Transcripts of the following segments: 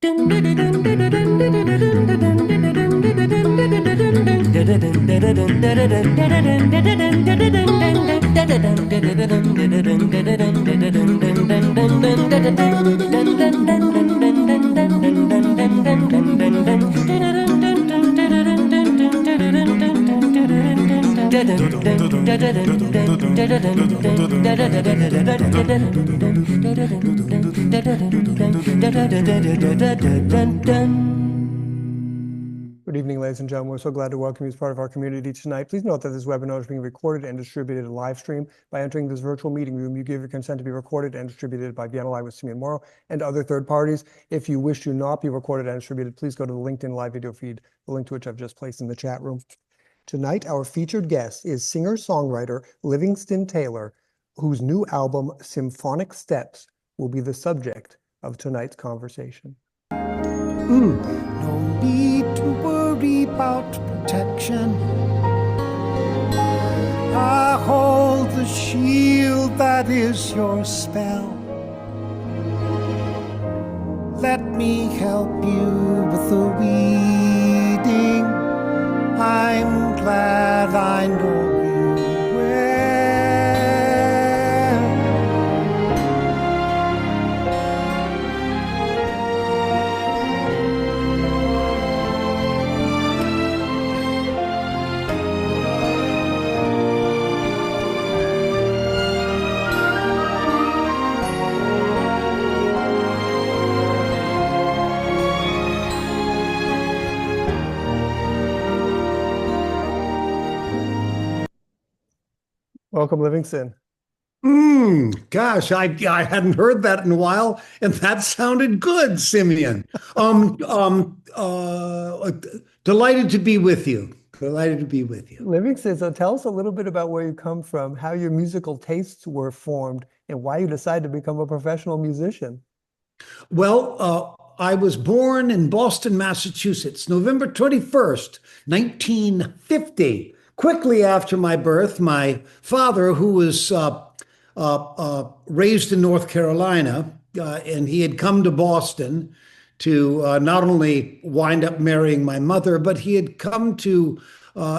Good evening, ladies and gentlemen. We're so glad to welcome you as part of our community tonight. Please note that this webinar is being recorded and distributed live stream. By entering this virtual meeting room, you give your consent to be recorded and distributed by Vienna Live with Simeon Morrow and other third parties. If you wish to not be recorded and distributed, please go to the LinkedIn live video feed, the link to which I've just placed in the chat room. Tonight, our featured guest is singer-songwriter Livingston Taylor, whose new album, Symphonic Steps, will be the subject of tonight's conversation. No need to worry about protection. I hold the shield that is your spell. Let me help you with the weeding. I'm glad I know you well. Welcome, Livingston. Gosh, I hadn't heard that in a while, and that sounded good, Simeon. Delighted to be with you. Delighted to be with you. Livingston, so tell us a little bit about where you come from, how your musical tastes were formed, and why you decided to become a professional musician. Well, I was born in Boston, Massachusetts, November 21st, 1950. Quickly after my birth, my father, who was raised in North Carolina, and he had come to Boston to not only wind up marrying my mother, but he had come to,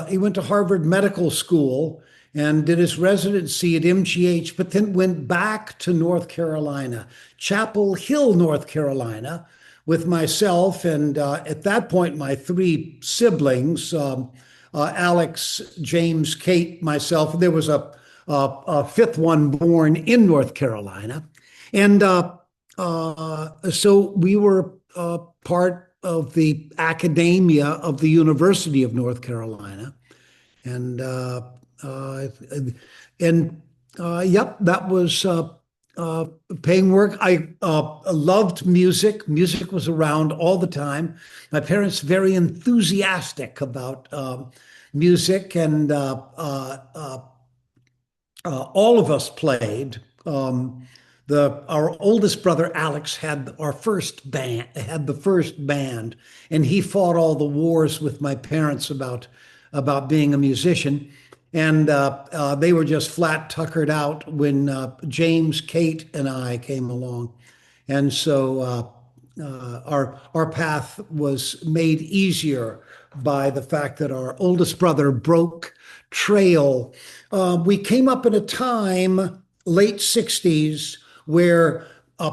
he went to Harvard Medical School and did his residency at MGH, but then went back to North Carolina, Chapel Hill, North Carolina, with myself and at that point, my three siblings, Alex, James, Kate, myself. There was a fifth one born in North Carolina. And so we were part of the academia of the University of North Carolina. And yep, that was paying work. I loved music. Music was around all the time. My parents very enthusiastic about music, and all of us played. Our oldest brother Alex had the first band, and he fought all the wars with my parents about being a musician. And they were just flat tuckered out when James, Kate, and I came along. And so our path was made easier by the fact that our oldest brother broke trail. We came up in a time, late 60s, where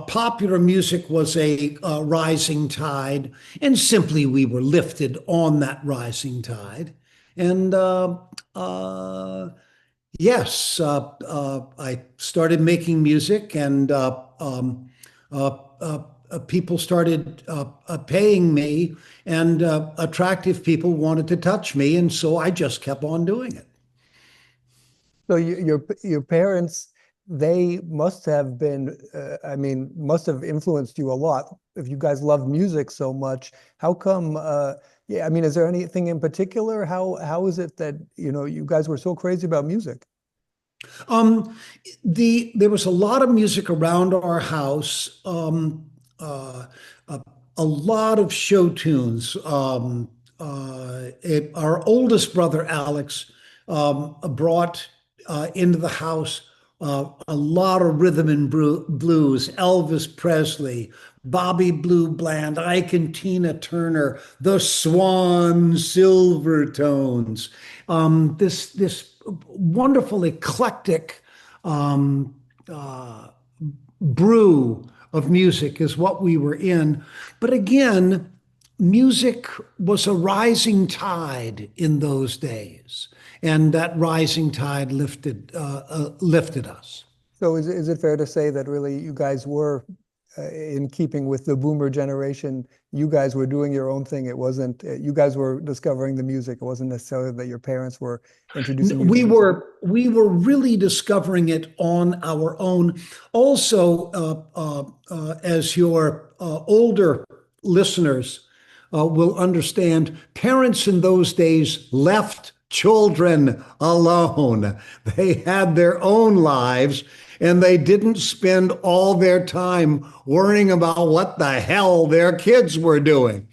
popular music was a rising tide, and simply we were lifted on that rising tide. And yes, I started making music, and people started paying me, and attractive people wanted to touch me, and so I just kept on doing it. So your parents, they must have been, must have influenced you a lot. If you guys love music so much, how come? Is there anything in particular? How is it that you guys were so crazy about music? There was a lot of music around our house. A lot of show tunes. Our oldest brother Alex brought into the house a lot of rhythm and blues, Elvis Presley, Bobby Blue Bland, Ike and Tina Turner, the Swan Silvertones. This wonderful eclectic um, uh, brew of music is what we were in. But again, music was a rising tide in those days, and that rising tide lifted us. So is it fair to say that really you guys were in keeping with the boomer generation? You guys were doing your own thing. It wasn't, you guys were discovering the music. It wasn't necessarily that your parents were introducing you We to music. were really discovering it on our own. Also, as your older listeners will understand, parents in those days left children alone. They had their own lives, and they didn't spend all their time worrying about what the hell their kids were doing.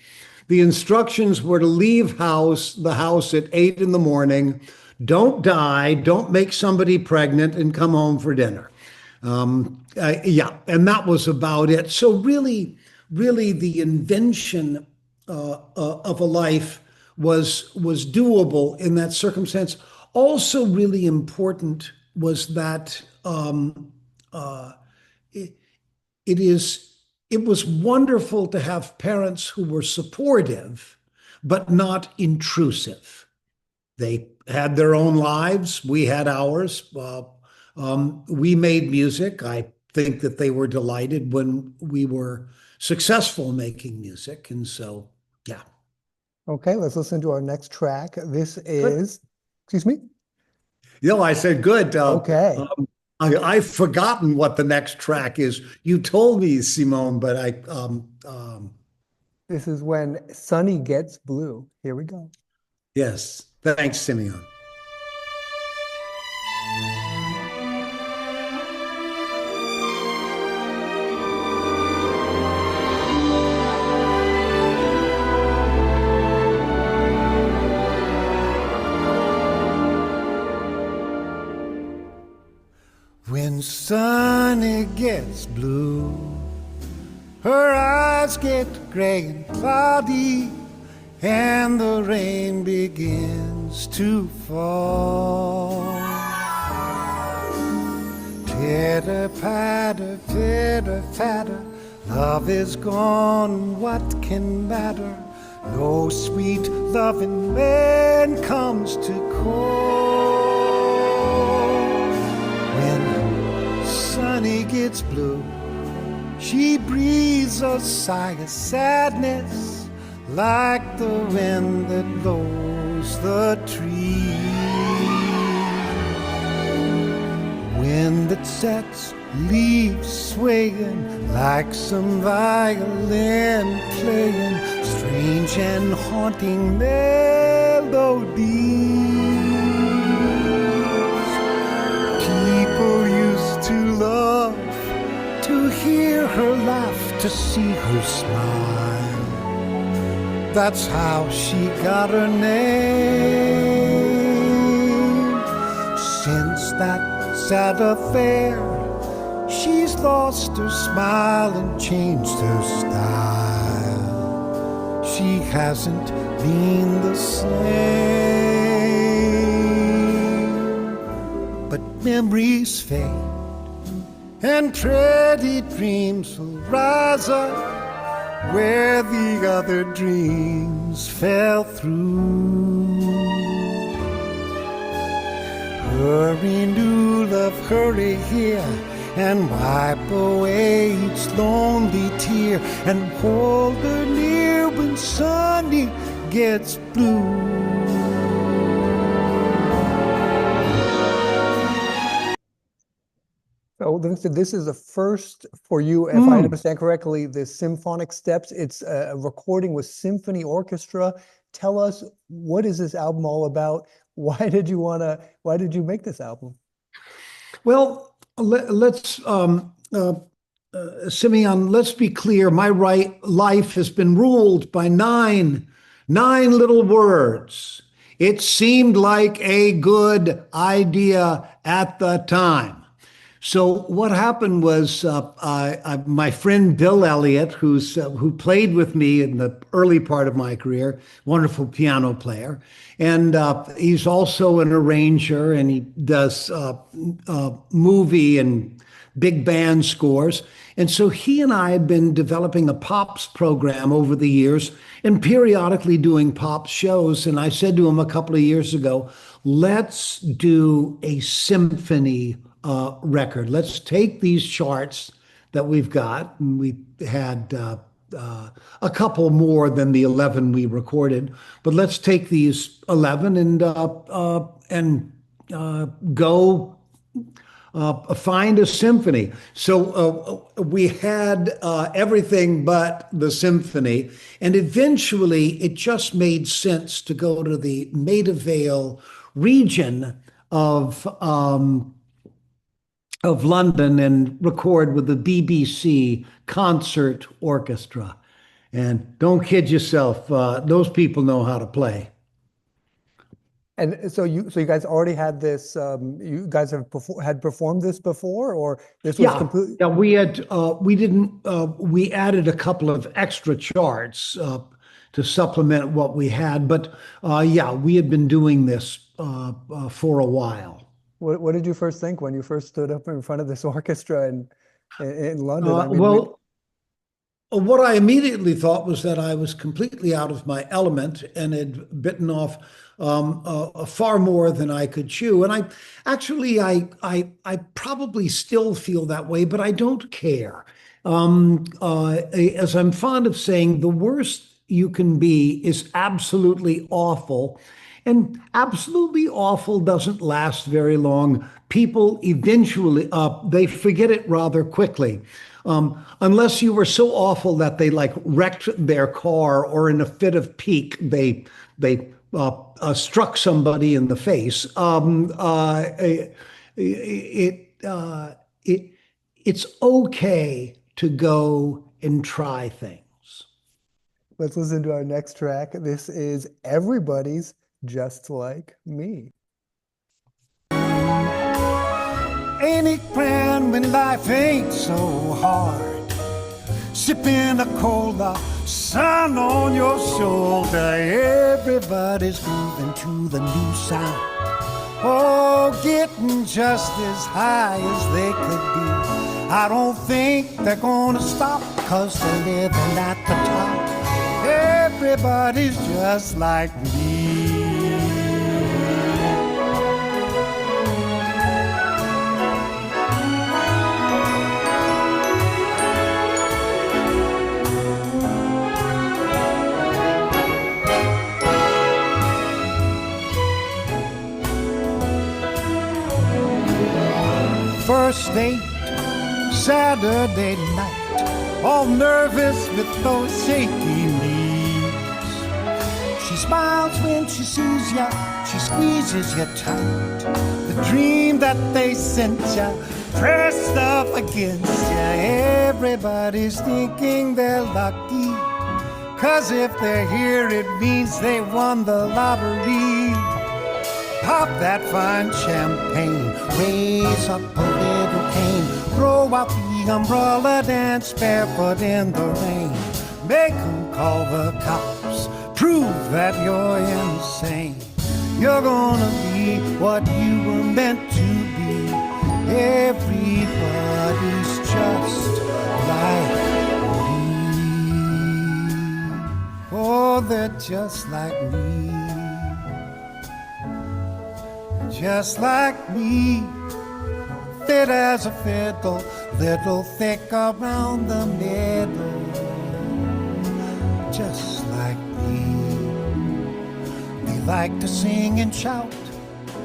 The instructions were to leave the house at 8 in the morning, don't die, don't make somebody pregnant, and come home for dinner. Yeah, and that was about it. So really, the invention of a life was doable in that circumstance. Also, really important was that it was wonderful to have parents who were supportive, but not intrusive. They had their own lives. We had ours. We made music. I think that they were delighted when we were successful making music. And so, yeah. Okay, let's listen to our next track. This is, excuse me? I said good. Okay. I've forgotten what the next track is. You told me, Simone, but This is When Sunny Gets Blue. Here we go. yes. Thanks, Simeon. When Sunny gets blue, her eyes get gray and cloudy, and the rain begins to fall. Pitter-patter, pitter-patter, love is gone, what can matter? No sweet loving man comes to call. When Sunny gets blue, she breathes a sigh of sadness, like the wind that blows the trees. Wind that sets leaves swaying, like some violin playing strange and haunting melodies. People used to love to hear her laugh, to see her smile. That's how she got her name. Since that sad affair, she's lost her smile and changed her style. She hasn't been the same. But memories fade, and pretty dreams will rise up where the other dreams fell through. Hurry, new love, hurry here, and wipe away each lonely tear, and hold her near when Sunny gets blue. So this is the first for you, if I understand correctly, the Symphonic Steps. It's a recording with symphony orchestra. Tell us, what is this album all about? Why did you make this album? Well, let's, Simeon, let's be clear. My life has been ruled by nine little words. It seemed like a good idea at the time. So what happened was my friend Bill Elliott, who played with me in the early part of my career, wonderful piano player, and he's also an arranger, and he does movie and big band scores. And so he and I have been developing a pops program over the years and periodically doing pop shows. And I said to him a couple of years ago, let's do a symphony record. Let's take these charts that we've got, and we had a couple more than the 11 we recorded, but let's take these 11 and go find a symphony. So we had everything but the symphony, and eventually it just made sense to go to the Maida Vale region of London and record with the BBC Concert Orchestra. And don't kid yourself, those people know how to play. And so you guys already had this. You guys had performed this before, or this was completely? Yeah, we added a couple of extra charts to supplement what we had, but yeah, we had been doing this for a while. What did you first think when you first stood up in front of this orchestra in London? I mean, well, what I immediately thought was that I was completely out of my element and had bitten off far more than I could chew. And I probably still feel that way, but I don't care. As I'm fond of saying, the worst you can be is absolutely awful. And absolutely awful doesn't last very long. People eventually, they forget it rather quickly. Unless you were so awful that they like wrecked their car, or in a fit of pique, they struck somebody in the face. It's okay to go and try things. Let's listen to our next track. This is Everybody's Just Like Me. Ain't it grand when life ain't so hard? Sipping a cola, sun on your shoulder. Everybody's moving to the new sound. Oh, getting just as high as they could be. I don't think they're gonna stop, 'cause they're living at the top. Everybody's just like me. First date, Saturday night, all nervous with those shaky knees. She smiles when she sees ya, she squeezes you tight. The dream that they sent ya, pressed up against ya. Everybody's thinking they're lucky, 'cause if they're here it means they won the lottery. Pop that fine champagne, raise up a little cane, throw out the umbrella, dance barefoot in the rain. Make 'em call the cops, prove that you're insane. You're gonna be what you were meant to be. Everybody's just like me. Oh, they're just like me. Just like me, fit as a fiddle, little thick around the middle. Just like me, they like to sing and shout,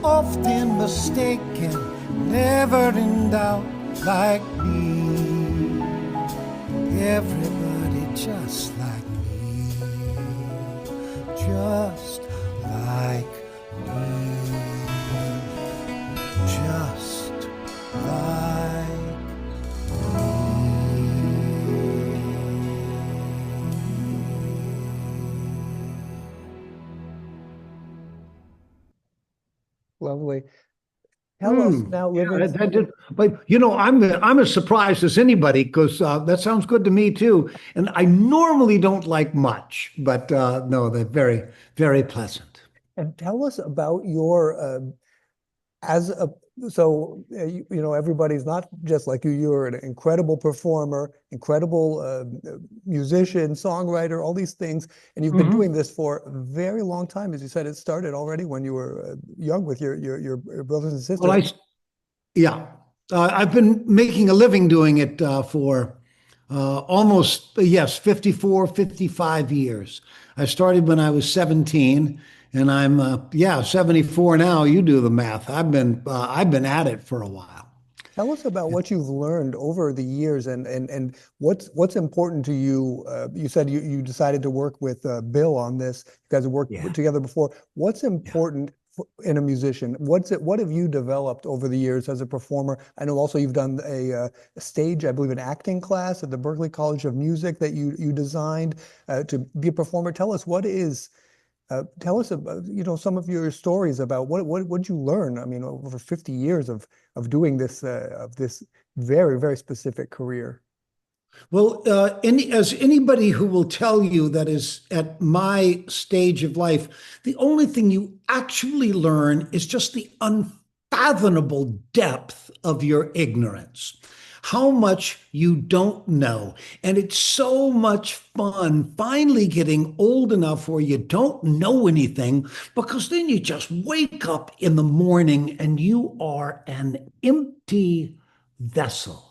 often mistaken, never in doubt. Like me, everybody just like me, just like me. Just like Lovely. Tell us now, Yeah, Livingston. but I'm as surprised as anybody because that sounds good to me too. And I normally don't like much, but no, they're very, very pleasant. And tell us about your as a so everybody's not just like you. You're an incredible performer, incredible musician, songwriter, all these things, and you've been doing this for a very long time. As you said, it started already when you were young with your brothers and sisters. Well, yeah, I've been making a living doing it for almost, yes, 54, 55 years. I started when I was 17 and I'm, 74 now. You do the math. I've been at it for a while. Tell us about what you've learned over the years and what's important to you. You said you decided to work with Bill on this. You guys have worked together before. What's important in a musician? What have you developed over the years as a performer? I know also you've done a stage, I believe, an acting class at the Berklee College of Music that you designed to be a performer. Tell us tell us about, some of your stories about what you learn. I mean, over 50 years of doing this very, very specific career. Well, as anybody who will tell you that is at my stage of life, the only thing you actually learn is just the unfathomable depth of your ignorance. How much you don't know. And it's so much fun finally getting old enough where you don't know anything, because then you just wake up in the morning and you are an empty vessel,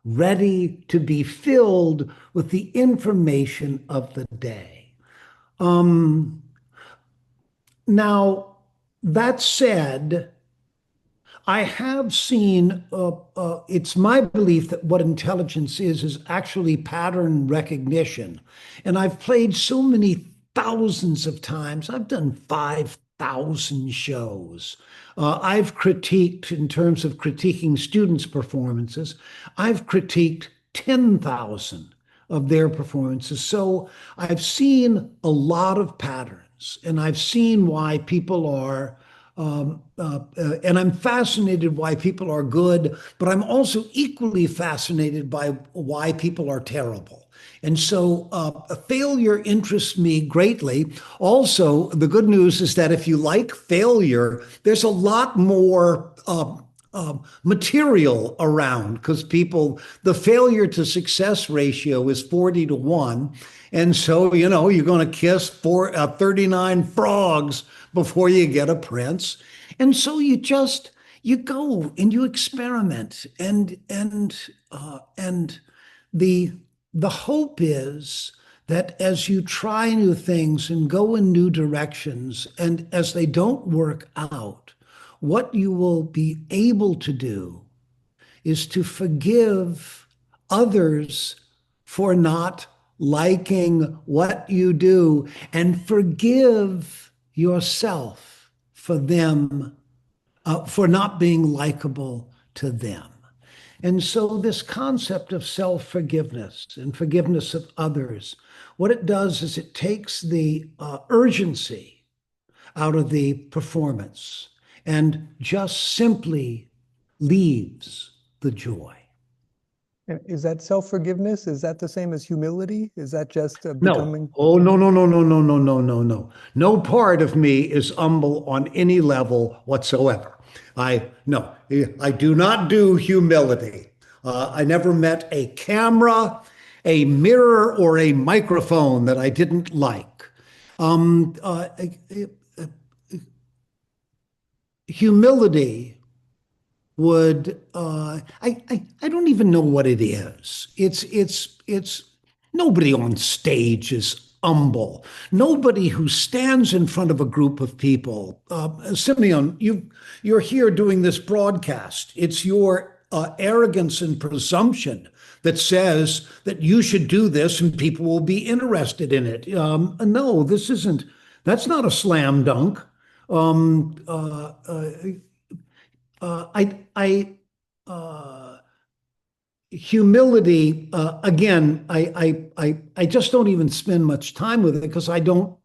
ready to be filled with the information of the day. Now, that said, I have seen, it's my belief that what intelligence is actually pattern recognition. And I've played so many thousands of times. I've done 5,000 shows. I've critiqued, in terms of critiquing students' performances, I've critiqued 10,000 of their performances. So I've seen a lot of patterns, and I've seen why people are and I'm fascinated why people are good, but I'm also equally fascinated by why people are terrible. And so failure interests me greatly. Also, the good news is that if you like failure, there's a lot more material around, because the failure to success ratio is 40-1. And so, you're going to kiss 39 frogs before you get a prince. And so you go and you experiment. And the hope is that as you try new things and go in new directions, and as they don't work out, what you will be able to do is to forgive others for not liking what you do, and forgive yourself for them, for not being likable to them. And so this concept of self-forgiveness and forgiveness of others, what it does is it takes the urgency out of the performance and just simply leaves the joy. And is that self-forgiveness? Is that the same as humility? Is that just becoming? No. Oh, no, no, no, no, no, no, no, no, no. No part of me is humble on any level whatsoever. I do not do humility. I never met a camera, a mirror, or a microphone that I didn't like. Humility would I don't even know what it is. It's nobody on stage is humble. Nobody who stands in front of a group of people. Simeon, you're here doing this broadcast. It's your arrogance and presumption that says that you should do this and people will be interested in it. No, that's not a slam dunk. Humility, again, I just don't even spend much time with it, because I don't.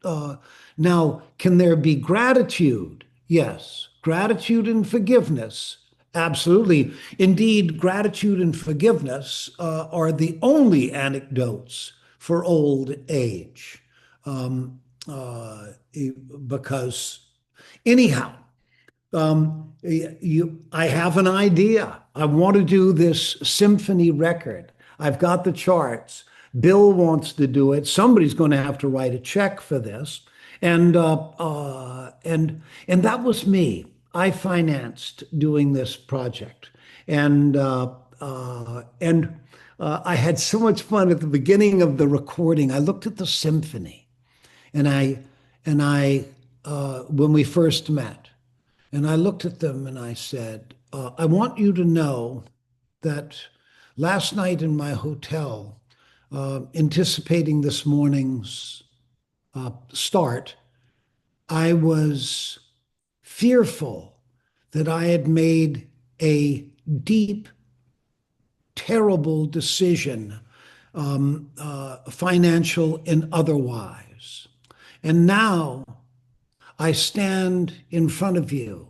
Now, can there be gratitude? Yes, gratitude and forgiveness Absolutely. Indeed, gratitude and forgiveness are the only anecdotes for old age. Um, uh, because, anyhow, I have an idea. I want to do this symphony record. I've got the charts. Bill wants to do it. Somebody's going to have to write a check for this, and that was me. I financed doing this project, and I had so much fun at the beginning of the recording. I looked at the symphony, and I when we first met. And I looked at them and I said, I want you to know that last night in my hotel, anticipating this morning's start, I was fearful that I had made a deep, terrible decision, financial and otherwise. And now I stand in front of you,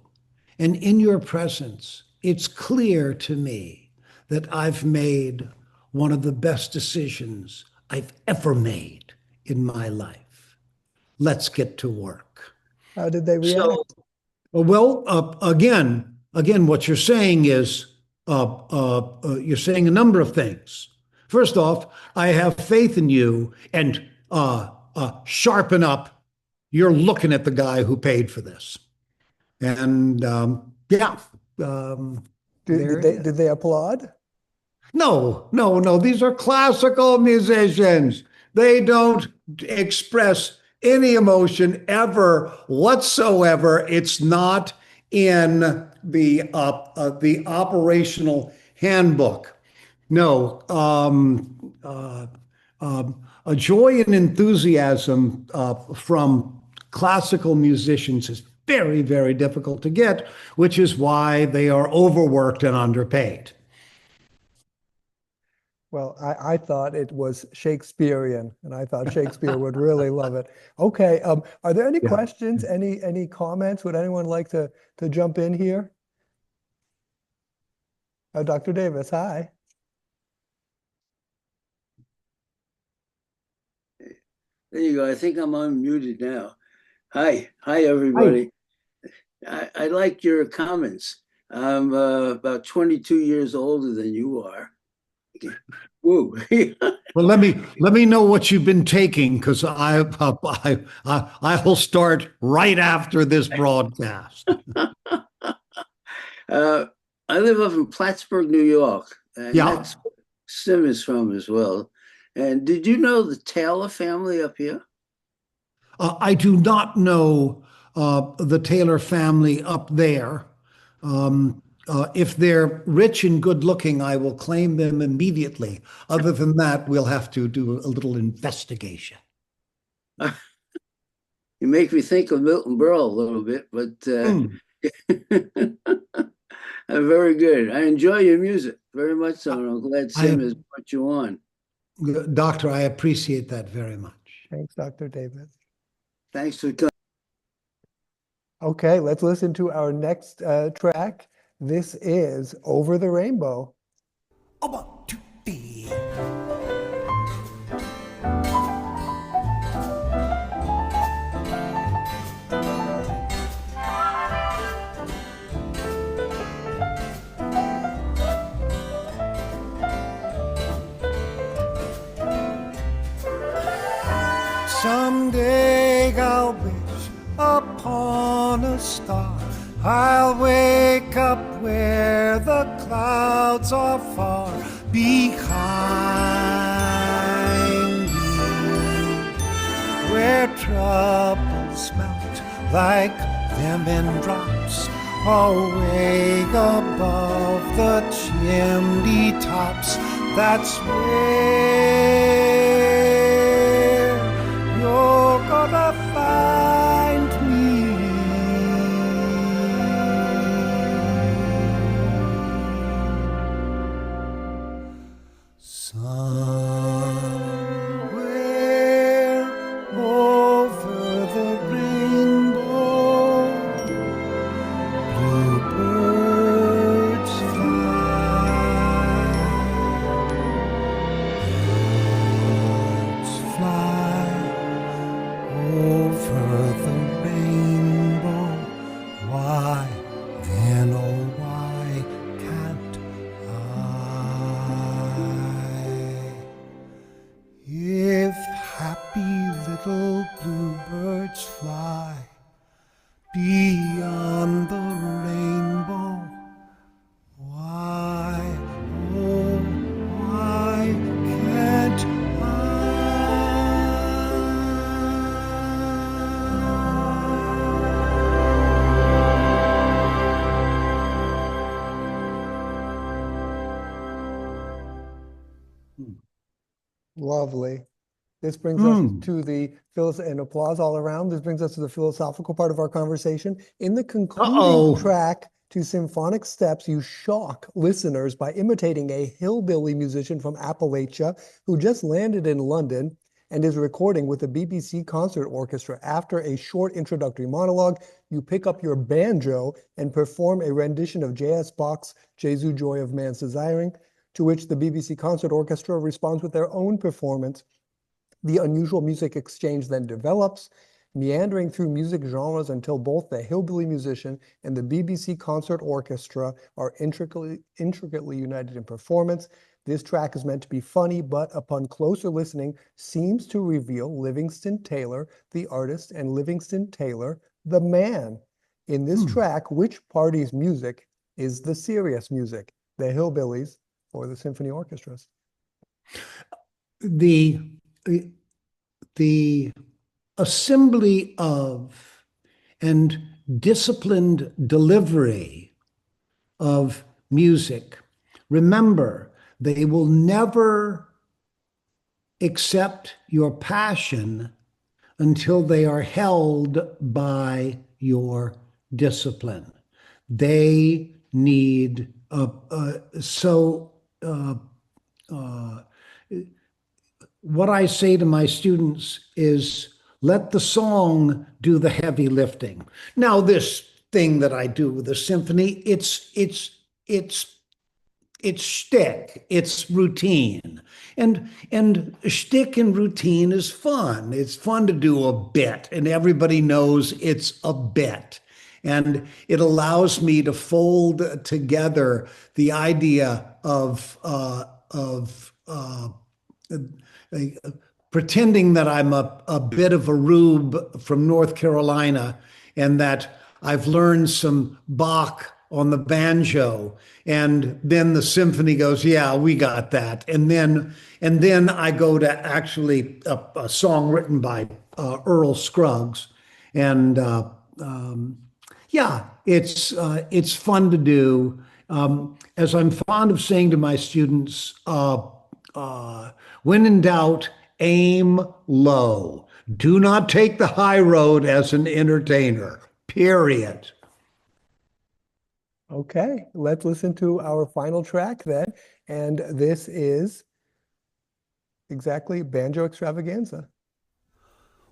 and in your presence, it's clear to me that I've made one of the best decisions I've ever made in my life. Let's get to work. How did they react? So, well, again, what you're saying is you're saying a number of things. First off, I have faith in you, and sharpen up. You're looking at the guy who paid for this. And yeah. Did they applaud? No. These are classical musicians. They don't express any emotion ever whatsoever. It's not in the operational handbook. No. A joy and enthusiasm from classical musicians is very, very difficult to get, which is why they are overworked and underpaid. Well, I thought it was Shakespearean, and I thought Shakespeare would really love it. Okay, are there any questions, any comments? Would anyone like to jump in here? Dr. Davis, hi. There you go. I think I'm unmuted now. Hi, everybody. I like your comments. I'm about 22 years older than you are. Woo. Well, let me know what you've been taking, because I will start right after this broadcast. I live up in Plattsburgh, New York, and that's where Sim is from as well. And did you know the Taylor family up here? I do not know the Taylor family up there. If they're rich and good looking, I will claim them immediately. Other than that, we'll have to do a little investigation. You make me think of Milton Berle a little bit, but very good. I enjoy your music very much so, and I'm glad Sim has put you on. Doctor, I appreciate that very much. Thanks, Dr. Davis. Thanks for coming. Okay, let's listen to our next track. This is Over the Rainbow. Someday I'll wish upon a star. I'll wake up where the clouds are far behind me, where troubles melt like lemon drops away above the chimney tops. That's where you're gonna find me. Somewhere over the rainbow, bluebirds Lovely. This brings us to the and applause all around. This brings us to the philosophical part of our conversation. In the concluding track to Symphonic Steps, you shock listeners by imitating a hillbilly musician from Appalachia who just landed in London and is recording with the BBC Concert Orchestra. After a short introductory monologue, you pick up your banjo and perform a rendition of J.S. Bach's Jesu Joy of Man's Desiring, to which the BBC Concert Orchestra responds with their own performance. The unusual music exchange then develops, meandering through music genres until both the hillbilly musician and the BBC Concert Orchestra are intricately united in performance. This track is meant to be funny, but upon closer listening, seems to reveal Livingston Taylor, the artist, and Livingston Taylor, the man. In this track, which party's music is the serious music, the hillbillies or the symphony orchestras? The assembly of and disciplined delivery of music. Remember, they will never accept your passion until they are held by your discipline. They need what I say to my students is, let the song do the heavy lifting. Now, this thing that I do with the symphony, it's shtick, it's routine. And shtick and routine is fun. It's fun to do a bit, and everybody knows it's a bit. And it allows me to fold together the idea of pretending that I'm a bit of a rube from North Carolina and that I've learned some Bach on the banjo, and then the symphony goes, yeah, we got that. And then I go to actually a song written by Earl Scruggs. And yeah, it's fun to do. As I'm fond of saying to my students, when in doubt, aim low. Do not take the high road as an entertainer, period. Okay, let's listen to our final track then. And this is exactly Banjo Extravaganza.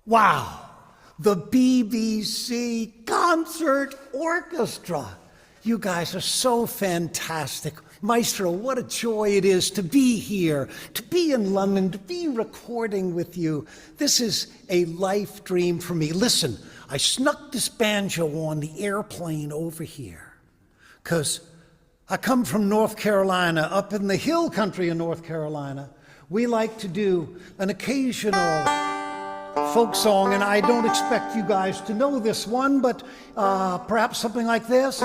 Wow, the BBC Concert Orchestra. You guys are so fantastic. Maestro, what a joy it is to be here, to be in London, to be recording with you. This is a life dream for me. Listen, I snuck this banjo on the airplane over here because I come from North Carolina, up in the hill country of North Carolina. We like to do an occasional folk song, and I don't expect you guys to know this one, but perhaps something like this.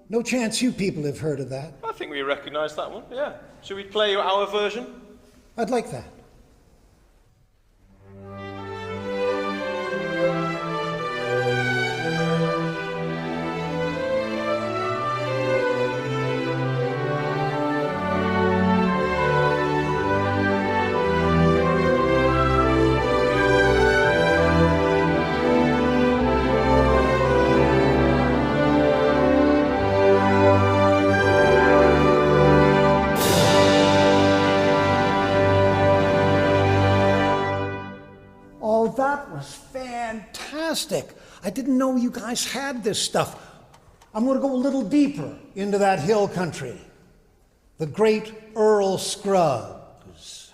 No chance you people have heard of that. I think we recognise that one, yeah. Should we play our version? I'd like that. That was fantastic. I didn't know you guys had this stuff. I'm going to go a little deeper into that hill country. The great Earl Scruggs.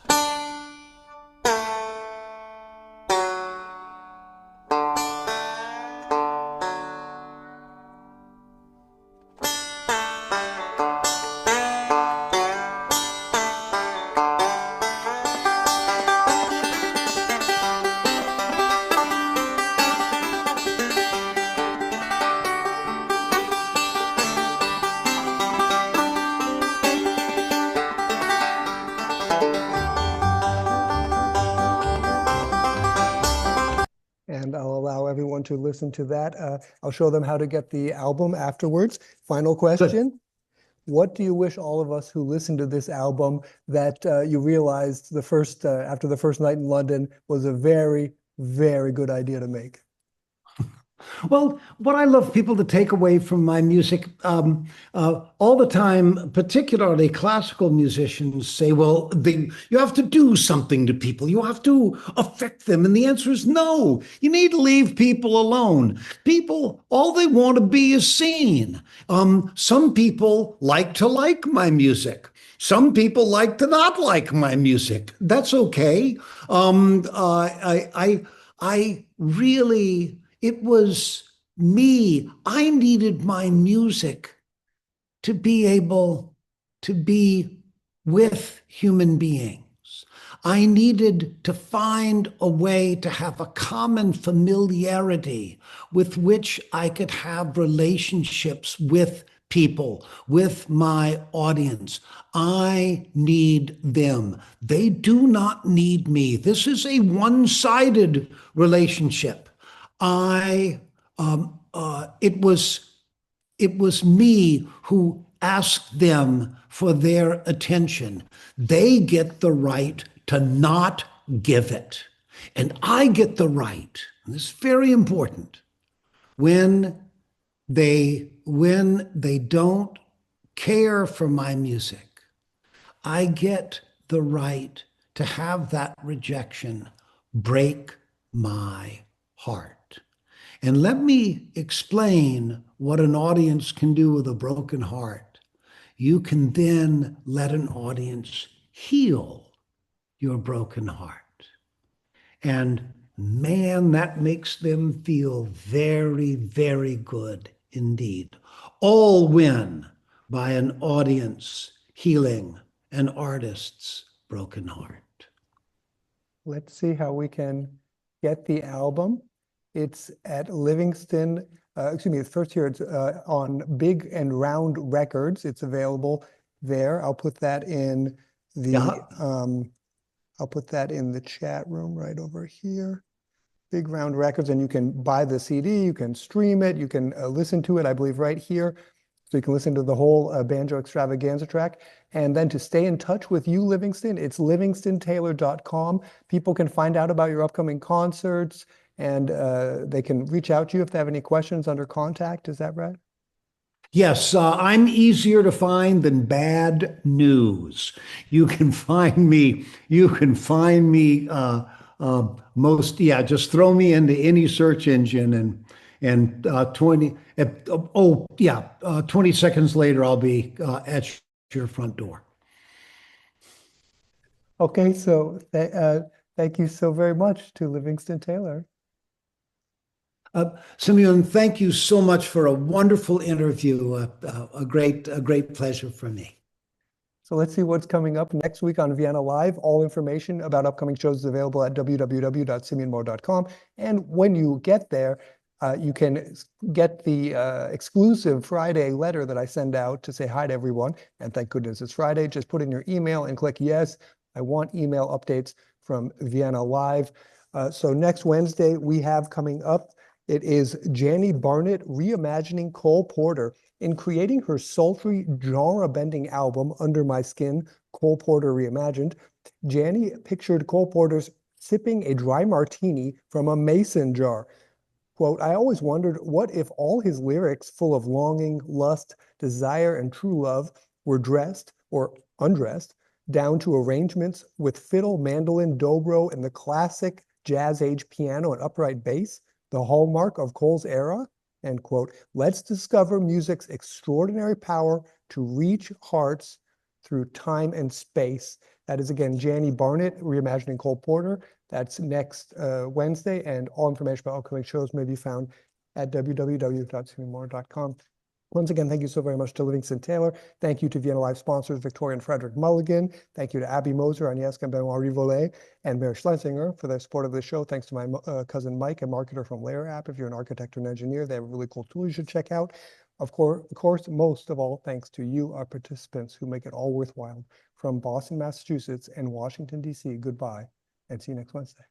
everyone to listen to that. I'll show them how to get the album afterwards. Final question. What do you wish all of us who listened to this album that you realized after the first night in London was a very, very good idea to make? Well, what I love people to take away from my music all the time, particularly classical musicians, say, well, you have to do something to people. You have to affect them. And the answer is no. You need to leave people alone. People, all they want to be is seen. Some people like to like my music. Some people like to not like my music. That's okay. I really... It was me. I needed my music to be able to be with human beings. I needed to find a way to have a common familiarity with which I could have relationships with people, with my audience. I need them. They do not need me. This is a one-sided relationship. It was me who asked them for their attention. They get the right to not give it. And I get the right, and this is very important, when they don't care for my music, I get the right to have that rejection break my heart. And let me explain what an audience can do with a broken heart. You can then let an audience heal your broken heart. And man, that makes them feel very, very good indeed. All win by an audience healing an artist's broken heart. Let's see how we can get the album. It's at Livingston, it's first here, it's on Big and Round Records. It's available there. I'll put that in the chat room right over here. Big Round Records, and you can buy the CD, you can stream it, you can listen to it, I believe, right here. So you can listen to the whole Banjo Extravaganza track. And then to stay in touch with you, Livingston, it's livingstontaylor.com. People can find out about your upcoming concerts, and they can reach out to you if they have any questions under contact. Is that right? Yes, I'm easier to find than bad news. You can find me. Just throw me into any search engine, and 20 seconds later I'll be at your front door. Okay, so thank you so very much to Livingston Taylor. Simeon, thank you so much for a wonderful interview. A great pleasure for me. So let's see what's coming up next week on Vienna Live. All information about upcoming shows is available at www.simeonmore.com. And when you get there, you can get the exclusive Friday letter that I send out to say hi to everyone. And thank goodness it's Friday. Just put in your email and click yes. I want email updates from Vienna Live. So next Wednesday we have coming up, it is Jani Barnett reimagining Cole Porter. In creating her sultry, genre-bending album, Under My Skin, Cole Porter Reimagined, Jani pictured Cole Porter's sipping a dry martini from a mason jar. Quote, I always wondered, what if all his lyrics full of longing, lust, desire, and true love were dressed or undressed down to arrangements with fiddle, mandolin, dobro, and the classic jazz-age piano and upright bass, the hallmark of Cole's era? End quote. Let's discover music's extraordinary power to reach hearts through time and space. That is, again, Jani Barnett, reimagining Cole Porter. That's next Wednesday, and all information about upcoming shows may be found at www.simeonmore.com. Once again, thank you so very much to Livingston Taylor. Thank you to Vienna Live sponsors Victoria and Frederick Mulligan. Thank you to Abby Moser, Agnieszka Benoit Rivolet, and Mary Schlesinger for their support of the show. Thanks to my cousin Mike, a marketer from Layer App. If you're an architect or an engineer, they have a really cool tool you should check out. Of course, most of all, thanks to you, our participants, who make it all worthwhile. From Boston, Massachusetts, and Washington, D.C., goodbye, and see you next Wednesday.